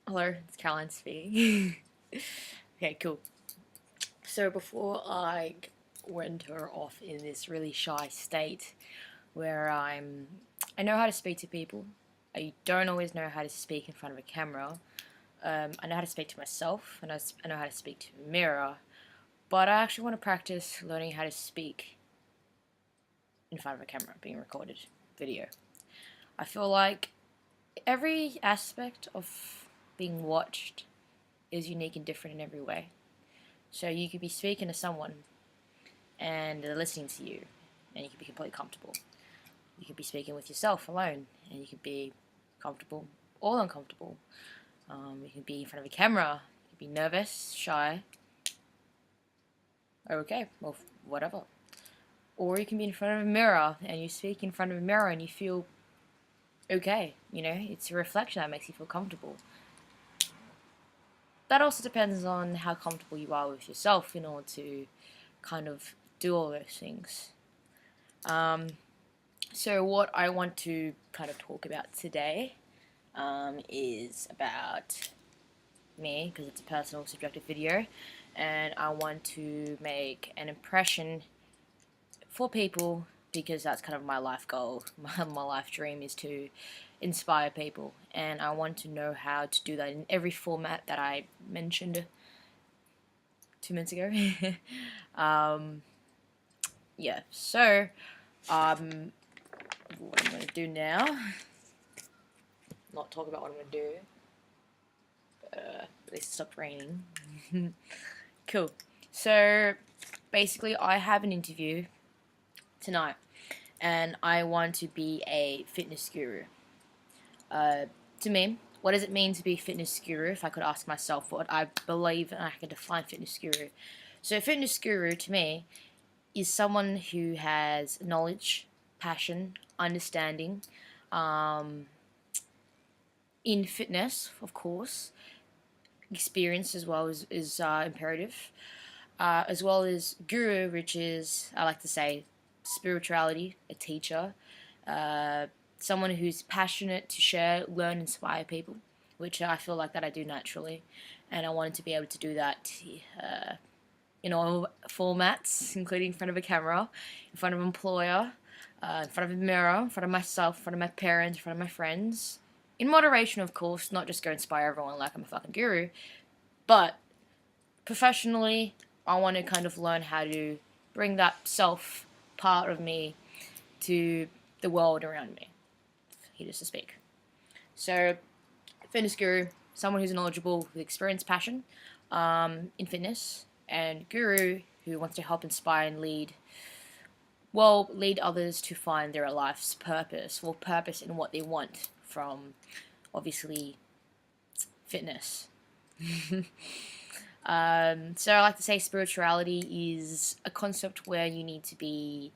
Hello, it's Caroline speaking. Okay, cool. So before I winter off in this really shy state where I know how to speak to people. I don't always know how to speak in front of a camera. I know how to speak to myself, and I know how to speak to a mirror. But I actually want to practice learning how to speak in front of a camera, being recorded video. I feel like every aspect of being watched is unique and different in every way. So you could be speaking to someone and they're listening to you and you could be completely comfortable. You could be speaking with yourself alone and you could be comfortable or uncomfortable. You could be in front of a camera, you could be nervous, shy, or okay, well, whatever. Or you can be in front of a mirror and you speak in front of a mirror and you feel okay, it's a reflection that makes you feel comfortable. That also depends on how comfortable you are with yourself in order to kind of do all those things. Um, so, what I want to kind of talk about today is about me, because it's a personal, subjective video, and I want to make an impression for people because that's kind of my life goal. My life dream is to inspire people, and I want to know how to do that in every format that I mentioned 2 minutes ago. um, yeah, so what I'm going to do now, not talk about what I'm going to do. At least it stopped raining. Cool. So basically, I have an interview tonight, and I want to be a fitness guru. To me, what does it mean to be a fitness guru? If I could ask myself what I believe and I can define fitness guru. So, a fitness guru to me is someone who has knowledge, passion, understanding, um, in fitness, of course. Experience as well is imperative, as well as guru, which is, I like to say, spirituality, a teacher, uh, someone who's passionate to share, learn, inspire people, which I feel like that I do naturally, and I wanted to be able to do that in all formats, including in front of a camera, in front of an employer, in front of a mirror, in front of myself, in front of my parents, in front of my friends. In moderation, of course, not just go inspire everyone like I'm a fucking guru, but professionally, I want to kind of learn how to bring that self part of me to the world around me, here to speak. So, fitness guru, someone who's knowledgeable, with experience, passion in fitness, and guru who wants to help inspire and lead others to find their life's purpose, or purpose in what they want from, obviously, fitness. So I like to say spirituality is a concept where you need to be,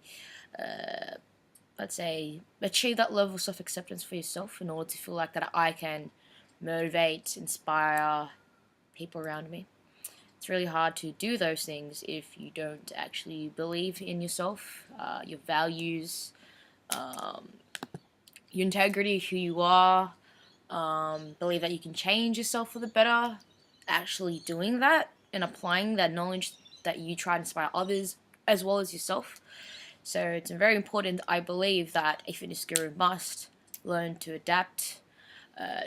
let's say, achieve that level of self-acceptance for yourself in order to feel like that I can motivate, inspire people around me. It's really hard to do those things if you don't actually believe in yourself, your values, um, your integrity, who you are, believe that you can change yourself for the better. Actually doing that and applying that knowledge that you try to inspire others as well as yourself. So it's very important, I believe, that a fitness guru must learn to adapt,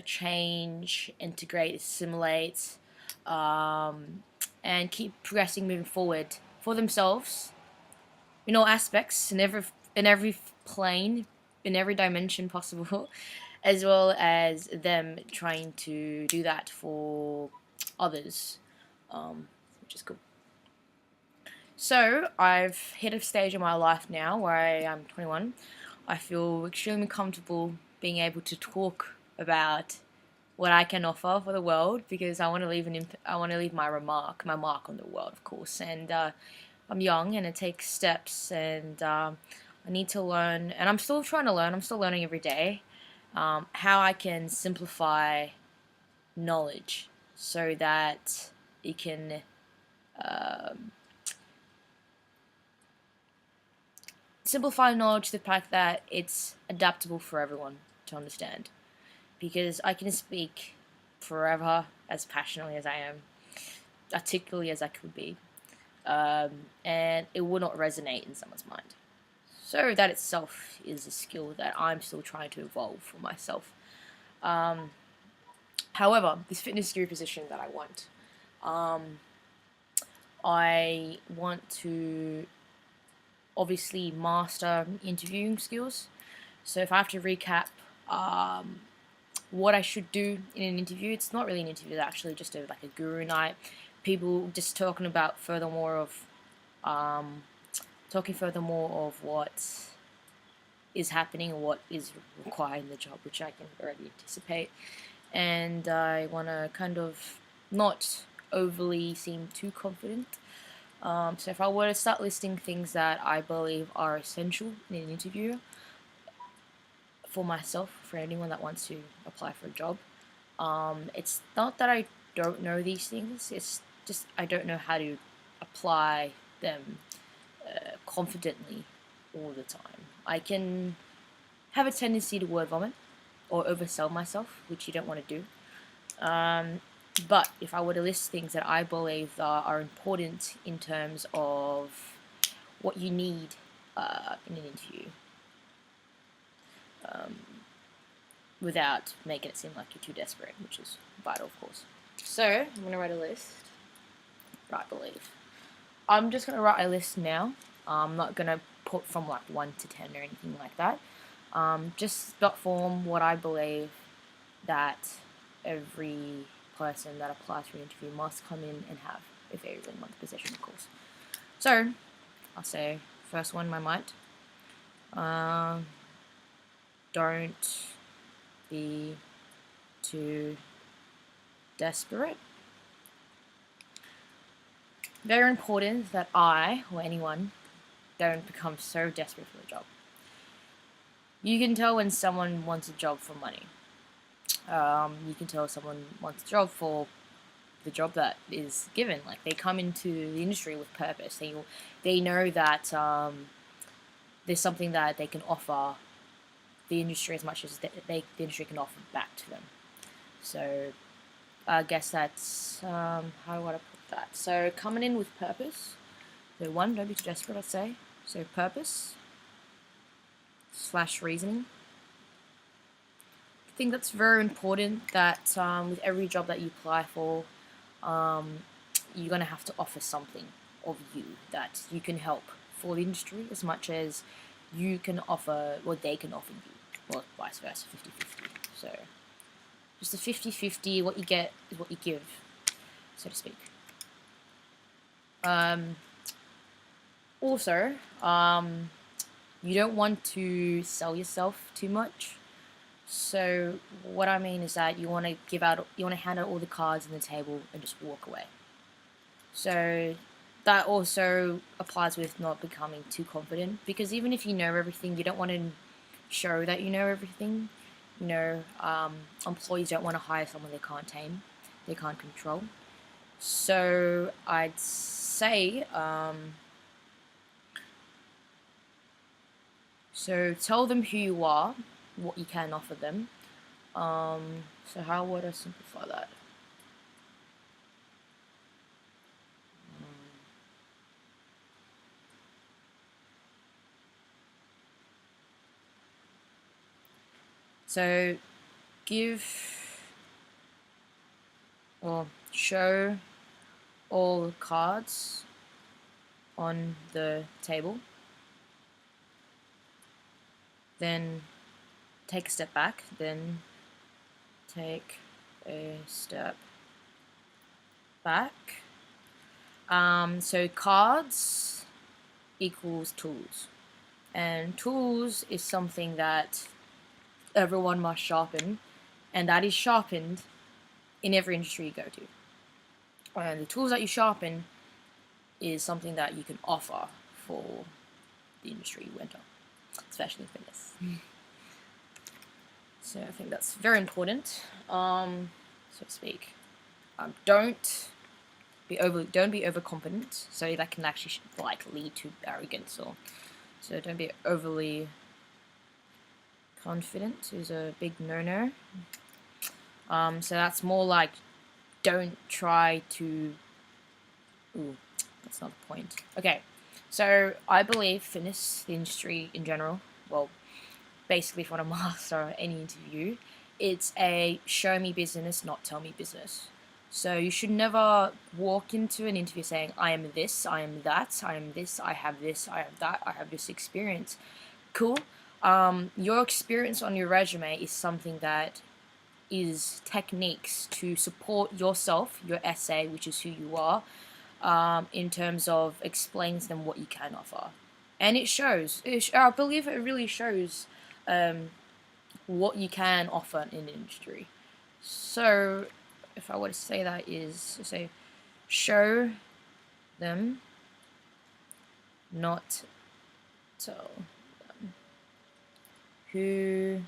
change, integrate, assimilate, and keep progressing, moving forward for themselves in all aspects, in every plane, in every dimension possible, as well as them trying to do that for others, which is cool. So I've hit a stage in my life now where I am 21. I feel extremely comfortable being able to talk about what I can offer for the world because I want to leave my mark on the world, of course. And I'm young, and it takes steps, and I need to learn. And I'm still trying to learn. I'm still learning every day how I can simplify knowledge so that it can simplify knowledge to the fact that it's adaptable for everyone to understand. Because I can speak forever, as passionately as I am, articulately as I could be, and it will not resonate in someone's mind. So that itself is a skill that I'm still trying to evolve for myself. Um, However, this fitness guru position that um, I want to obviously master interviewing skills. So if I have to recap what I should do in an interview, it's not really an interview, it's actually just like a guru night. People just um, talking furthermore of what is happening and what is required in the job, which I can already anticipate. And I want to kind of not overly seem too confident. So if I were to start listing things that I believe are essential in an interview for myself, for anyone that wants to apply for a job, it's not that I don't know these things, it's just I don't know how to apply them confidently all the time. I can have a tendency to word vomit or oversell myself, which you don't want to do. But if I were to list things that I believe are important in terms of what you need in an interview, without making it seem like you're too desperate, which is vital, of course. So I'm gonna write a list. I believe I'm just gonna write a list now. I'm not gonna put from like 1 to 10 or anything like that. Just dot form what I believe that every person that applies for an interview must come in and have if they really want the position, of course. So I'll say first one, my mind. Don't be too desperate. Very important that I or anyone don't become so desperate for a job. You can tell when someone wants a job for money. You can tell someone wants a job for the job that is given. Like they come into the industry with purpose. They know that there's something that they can offer the industry as much as the industry can offer back to them. So I guess that's how would I put that? So coming in with purpose. So one, don't be too desperate, I'd say. So purpose / reasoning. I think that's very important that with every job that you apply for, you're going to have to offer something of you that you can help for the industry as much as you can offer what they can offer you, or vice versa, 50-50. So just a 50-50, what you get is what you give, so to speak. Also, you don't want to sell yourself too much. So what I mean is that you want to hand out all the cards on the table and just walk away. So that also applies with not becoming too confident, because even if you know everything, you don't want to show that you know everything. Employees don't want to hire someone they can't tame, they can't control. So I'd say, so tell them who you are, what you can offer them. So how would I simplify that? So show all the cards on the table. Then take a step back, then take a step back. So cards equals tools, and tools is something that everyone must sharpen, and that is sharpened in every industry you go to. And the tools that you sharpen is something that you can offer for the industry you enter, especially fitness. So I think that's very important, so to speak. Don't be overconfident. So that can actually lead to arrogance, so don't be overly confident is a big no-no. So that's more like, don't try to. Ooh, that's not the point. Okay, so I believe fitness, the industry in general, well, basically if you want to master any interview, it's a show me business, not tell me business. So you should never walk into an interview saying, I am this, I am that, I am this, I have this, I have that, I have this experience. Cool. Your experience on your resume is something that is techniques to support yourself, your essay, which is who you are, in terms of explains them what you can offer. And it shows. I believe it really shows what you can offer in the industry. So, if I were to say that is to say, show them, not tell them who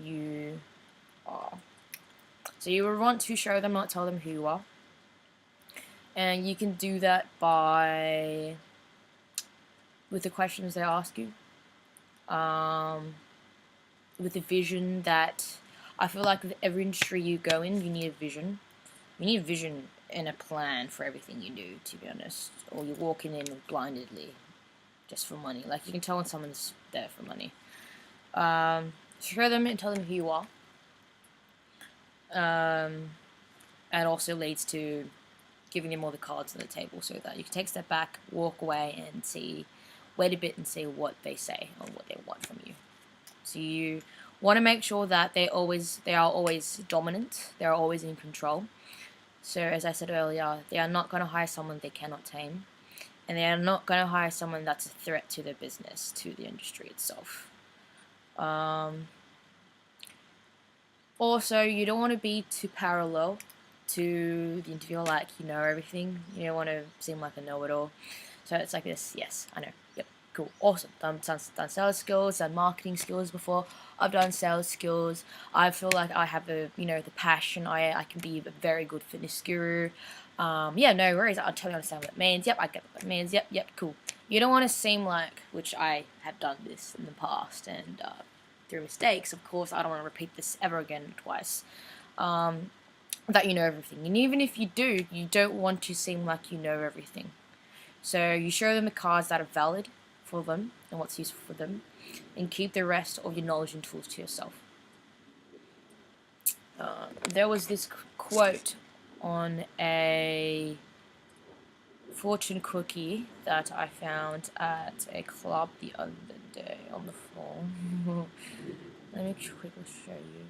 you are. So you would want to show them, not tell them who you are. And you can do that by with the questions they ask you. With the vision that I feel like with every industry you go in, you need a vision. You need a vision and a plan for everything you do, to be honest. Or you're walking in blindedly just for money. Like, you can tell when someone's there for money. Show them and tell them who you are. And also leads to giving them all the cards on the table so that you can take a step back, walk away, and wait a bit and see what they say or what they want from you. So you want to make sure that they are always dominant, they are always in control. So as I said earlier, they are not going to hire someone they cannot tame, and they are not going to hire someone that's a threat to their business, to the industry itself. Also, you don't want to be too parallel to the interviewer, like you know everything. You don't want to seem like a know-it-all. So it's like this. Yes, I know. Yep, cool, awesome. Done sales skills, done marketing skills before. I've done sales skills. I feel like I have the passion. I can be a very good fitness guru. Yeah, no worries. I'll totally understand what it means. Yep, I get what it means. Yep, cool. You don't want to seem like, which I have done this in the past, and through mistakes, of course, I don't want to repeat this ever again twice. That you know everything. And even if you do, you don't want to seem like you know everything. So you show them the cards that are valid for them and what's useful for them, and keep the rest of your knowledge and tools to yourself. There was this quote on a fortune cookie that I found at a club the other day on the phone. Let me quickly show you.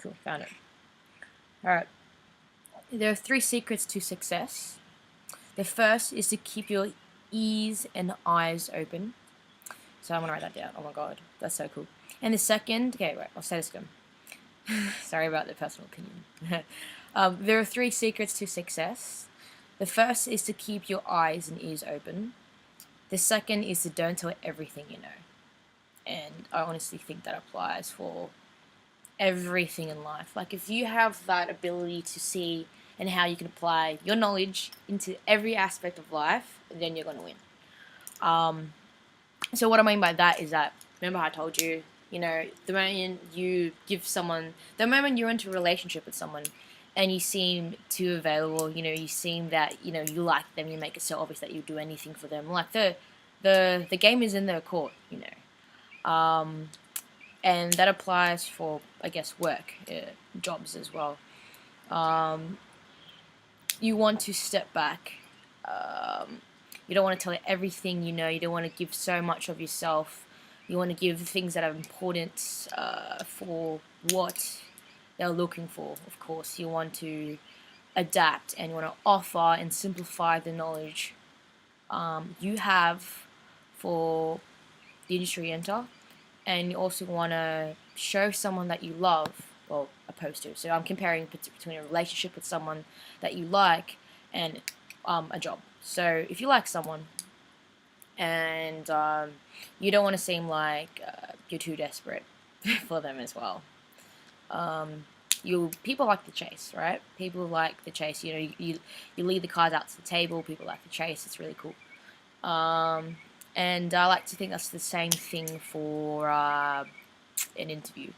Cool, found it. Alright. There are 3 secrets to success. The first is to keep your ears and eyes open. So I'm going to write that down. Oh my god, that's so cool. And the second, okay, right, I'll say this again. Sorry about the personal opinion. There are 3 secrets to success. The first is to keep your eyes and ears open. The second is to don't tell everything you know. And I honestly think that applies for everything in life. Like, if you have that ability to see and how you can apply your knowledge into every aspect of life, then you're going to win. So what I mean by that is that, remember how I told you, the moment the moment you're into a relationship with someone and you seem too available, you seem that, you like them, you make it so obvious that you do anything for them. Like, the game is in their court, and that applies for, I guess, work, jobs as well. You want to step back. You don't want to tell it everything you know. You don't want to give so much of yourself. You want to give things that are important for what they're looking for, of course. You want to adapt, and you want to offer and simplify the knowledge you have for the industry you enter. And you also want to show someone that you love, well, opposed to. So I'm comparing between a relationship with someone that you like and a job. So if you like someone and you don't want to seem like you're too desperate for them as well. People like the chase, right? People like the chase. You know, you lead the cards out to the table. People like the chase. It's really cool. And I like to think that's the same thing for an interview.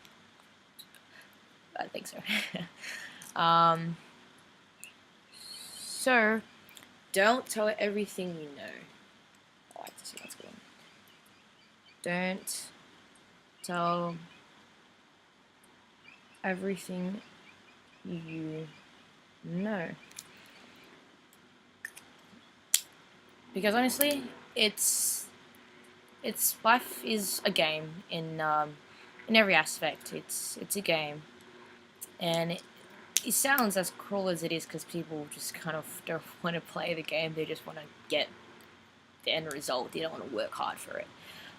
I think so. So don't tell everything you know. I like to see what's going on. Don't tell everything you know. Because honestly, it's life is a game in every aspect. It's a game, and it sounds as cruel as it is because people just kind of don't want to play the game. They just want to get the end result. They don't want to work hard for it.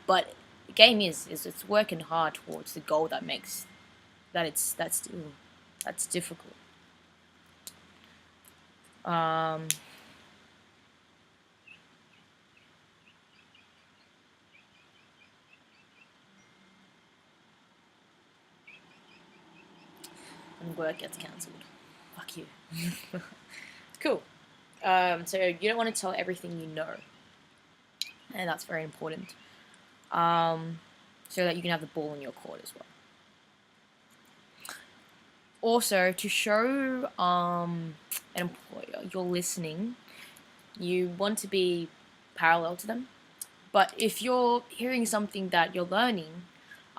But the game is it's working hard towards the goal that makes that's difficult. And work gets cancelled. Fuck you. Cool. So you don't want to tell everything you know, and that's very important. So that you can have the ball in your court as well. Also, to show an employer you're listening, you want to be parallel to them. But if you're hearing something that you're learning,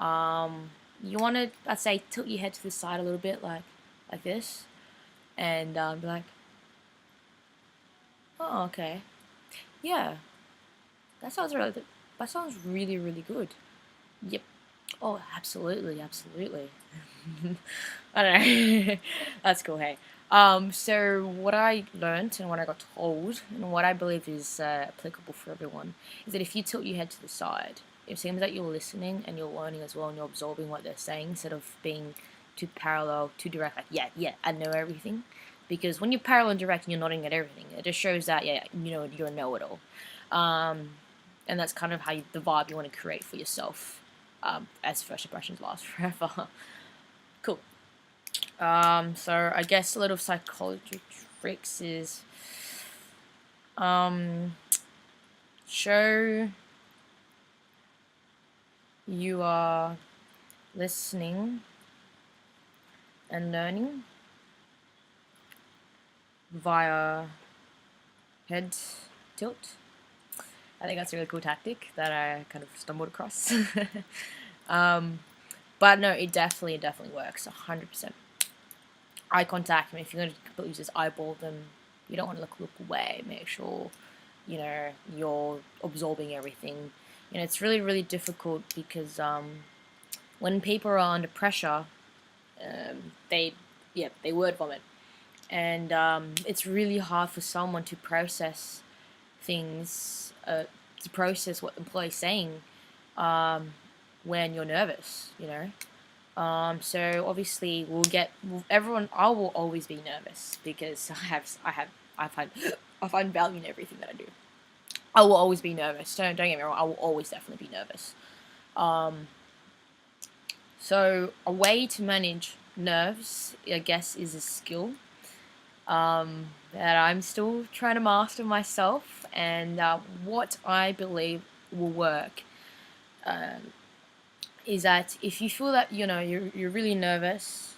you want to, let's say, tilt your head to the side a little bit, like this, and be like, "Oh, okay, yeah, that sounds really, really good. Yep. Oh, absolutely, absolutely." I don't know. That's cool. Hey. So what I learned and what I got told and what I believe is applicable for everyone is that if you tilt your head to the side, it seems that you're listening and you're learning as well and you're absorbing what they're saying instead of being too parallel, too direct. Like, yeah, I know everything. Because when you're parallel and direct and you're nodding at everything, it just shows that you know you're a know-it-all. And that's kind of how the vibe you want to create for yourself. As first impressions last forever. Cool. So I guess a little psychology tricks is show you are listening and learning via head tilt. I think that's a really cool tactic that I kind of stumbled across. But no, it definitely works, 100%. Eye contact, I mean, if you're going to completely just eyeball them, you don't want to look away. Make sure, you know, you're absorbing everything. You know, it's really, really difficult because when people are under pressure, they word vomit. And it's really hard for someone to process things, to process what the employee's saying when you're nervous, you know. So obviously I will always be nervous because I find value in everything that I do. I will always be nervous. Don't get me wrong. I will always definitely be nervous. So a way to manage nerves, I guess, is a skill that I'm still trying to master myself, and what I believe will work is that if you feel that you're really nervous,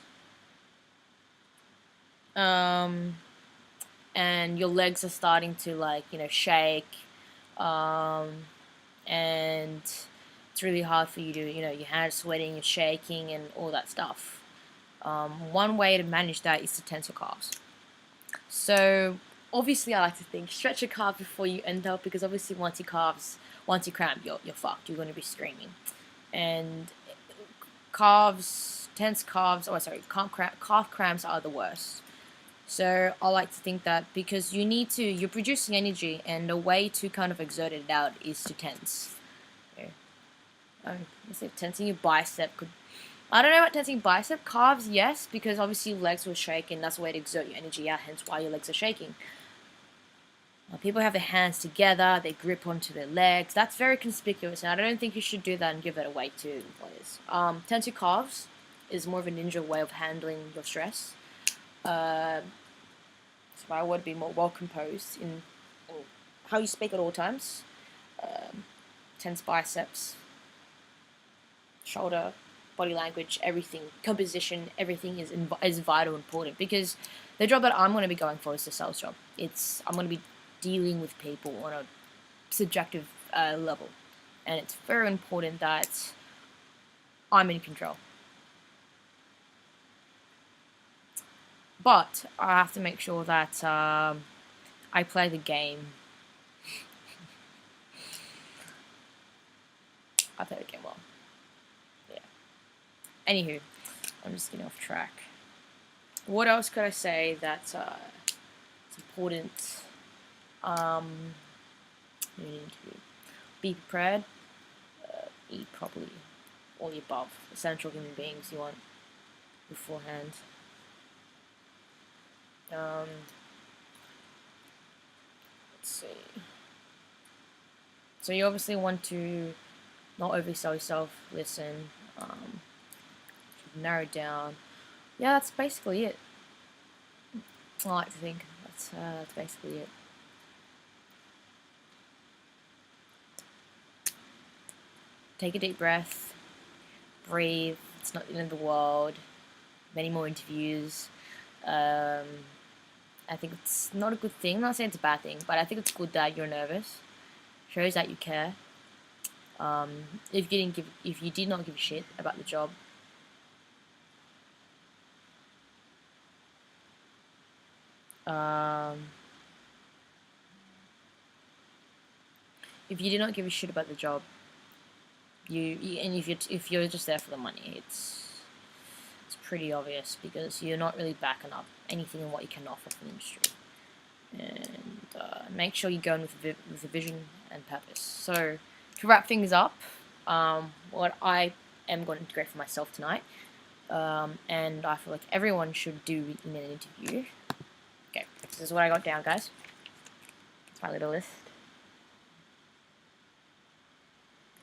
and your legs are starting to shake, and it's really hard for you to your hands sweating, you're shaking, and all that stuff. One way to manage that is to tense your calves. So obviously, I like to think stretch your calves before you end up, because obviously once you cramp, you're fucked. You're going to be screaming. And calf cramps are the worst. So I like to think that because you're producing energy, and the way to kind of exert it out is to tense. Okay. Let's say tensing your bicep could I don't know about tensing bicep. Calves, yes, because obviously your legs will shake and that's a way to exert your energy out, hence why your legs are shaking. People have their hands together, they grip onto their legs. That's very conspicuous, and I don't think you should do that and give that away to employers. Tense your calves is more of a ninja way of handling your stress. So I would be more well composed in how you speak at all times. Tense biceps, shoulder, body language, everything, composition, everything is vital important because the job that I'm going to be going for is a sales job. I'm going to be dealing with people on a subjective level, and it's very important that I'm in control. But I have to make sure that I play the game. I play the game well. Yeah. Anywho, I'm just getting off track. What else could I say that's it's important? Be prepared, eat properly, all the above. Essential human beings you want beforehand. Let's see. So you obviously want to not oversell yourself, listen, narrow down. Yeah, that's basically it. I like to think that's basically it. Take a deep breath, breathe. It's not the end of the world. Many more interviews. I think it's not a good thing. I'm not saying it's a bad thing, but I think it's good that you're nervous. Shows that you care. If you did not give a shit about the job, if you did not give a shit about the job, and if you're just there for the money, it's pretty obvious because you're not really backing up anything in what you can offer from the industry. And make sure you go in with a vision and purpose. So to wrap things up, what I am going to integrate for myself tonight, and I feel like everyone should do in an interview. Okay, this is what I got down, guys. It's my little list.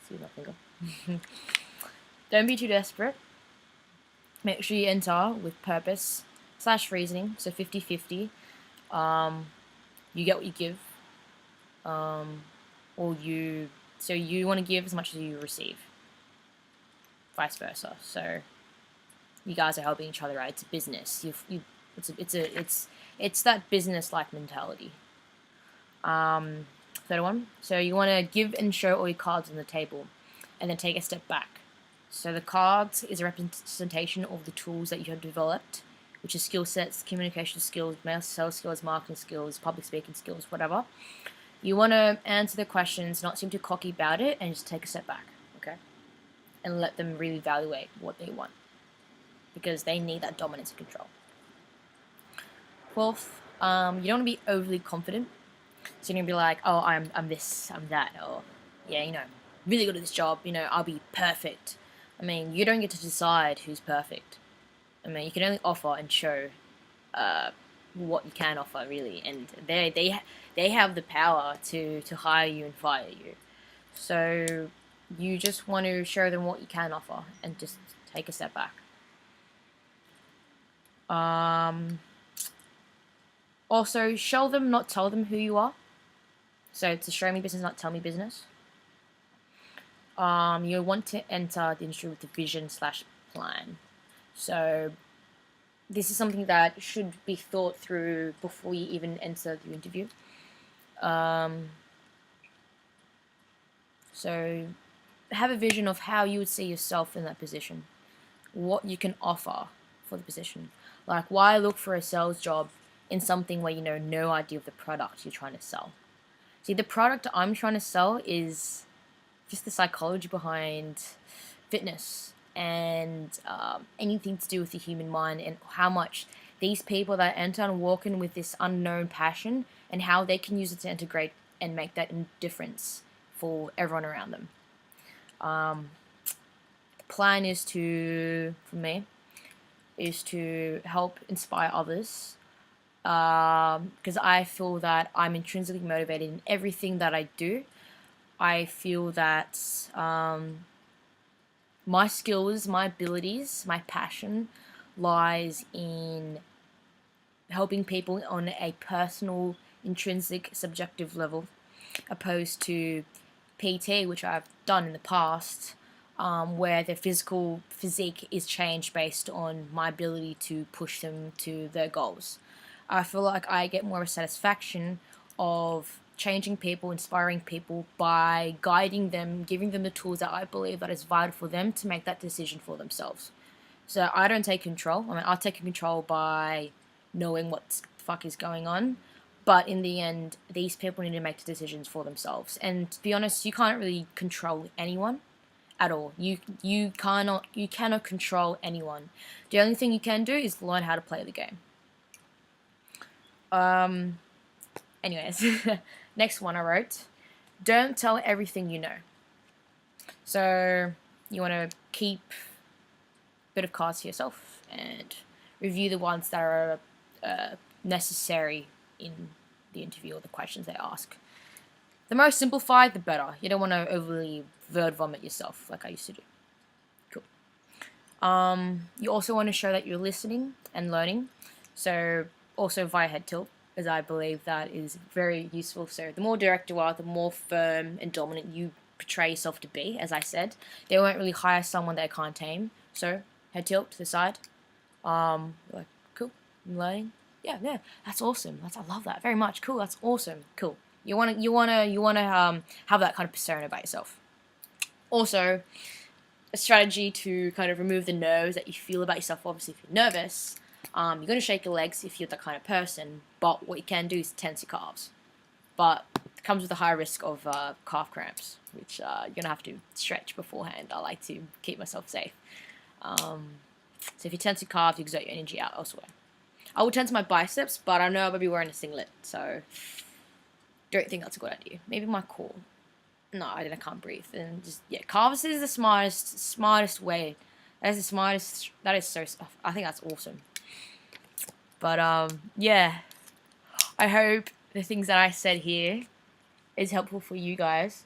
See my finger. Don't be too desperate. Make sure you enter with purpose / reasoning, so 50-50. You get what you give, so you want to give as much as you receive, vice versa. So you guys are helping each other out. It's a business. It's that business-like mentality. Third one. So you want to give and show all your cards on the table, and then take a step back. So the cards is a representation of the tools that you have developed, which is skill sets, communication skills, sales skills, marketing skills, public speaking skills, whatever. You want to answer the questions, not seem too cocky about it, and just take a step back, okay? And let them really evaluate what they want, because they need that dominance and control. Fourth, you don't want to be overly confident. So you're going to be like, oh, I'm this, I'm that, or, yeah, really good at this job, I'll be perfect. I mean, you don't get to decide who's perfect. I mean, you can only offer and show what you can offer, really, and they have the power to hire you and fire you. So you just want to show them what you can offer and just take a step back. Also, show them, not tell them who you are. So it's a show me business, not tell me business. You want to enter the industry with a vision / plan. So this is something that should be thought through before you even enter the interview. So have a vision of how you would see yourself in that position, what you can offer for the position. Like, why look for a sales job in something where no idea of the product you're trying to sell? See, the product I'm trying to sell is just the psychology behind fitness and anything to do with the human mind, and how much these people that enter and walk in with this unknown passion and how they can use it to integrate and make that difference for everyone around them. plan is for me, is to help inspire others. Because I feel that I'm intrinsically motivated in everything that I do. I feel that my skills, my abilities, my passion lies in helping people on a personal, intrinsic, subjective level, opposed to PT, which I've done in the past, where their physique is changed based on my ability to push them to their goals. I feel like I get more of a satisfaction of changing people, inspiring people by guiding them, giving them the tools that I believe that is vital for them to make that decision for themselves. So I don't take control. I mean, I'll take control by knowing what the fuck is going on. But in the end, these people need to make the decisions for themselves. And to be honest, you can't really control anyone at all. You cannot control anyone. The only thing you can do is learn how to play the game. Anyways, next one I wrote. Don't tell everything you know. So you want to keep a bit of cards to yourself and review the ones that are necessary in the interview or the questions they ask. The more simplified, the better. You don't want to overly word vomit yourself like I used to do. Cool. You also want to show that you're listening and learning. So also via head tilt, as I believe that is very useful. So the more direct you are, the more firm and dominant you portray yourself to be. As I said, they won't really hire someone they can't tame. So head tilt to the side. Like, cool, I'm learning. Yeah, that's awesome. I love that very much. Cool, that's awesome. Cool. You wanna have that kind of persona about yourself. Also, a strategy to kind of remove the nerves that you feel about yourself. Obviously, if you're nervous, you're gonna shake your legs if you're that kind of person. But what you can do is tense your calves. But it comes with a high risk of calf cramps, which you're gonna have to stretch beforehand. I like to keep myself safe. So if you tense your calves, you exert your energy out elsewhere. I will tense my biceps, but I know I'm going to be wearing a singlet, so don't think that's a good idea. Maybe my core. No, I can't breathe. And just, yeah, calves is the smartest way. That is the smartest, that is so, I think that's awesome. But, yeah, I hope the things that I said here is helpful for you guys,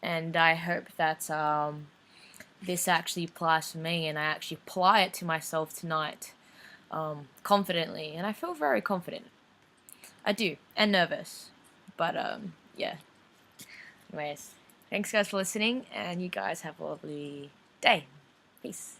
and I hope that, this actually applies for me, and I actually apply it to myself tonight. Confidently, and I feel very confident. I do, and nervous, but yeah. Anyways, thanks guys for listening, and you guys have a lovely day. Peace.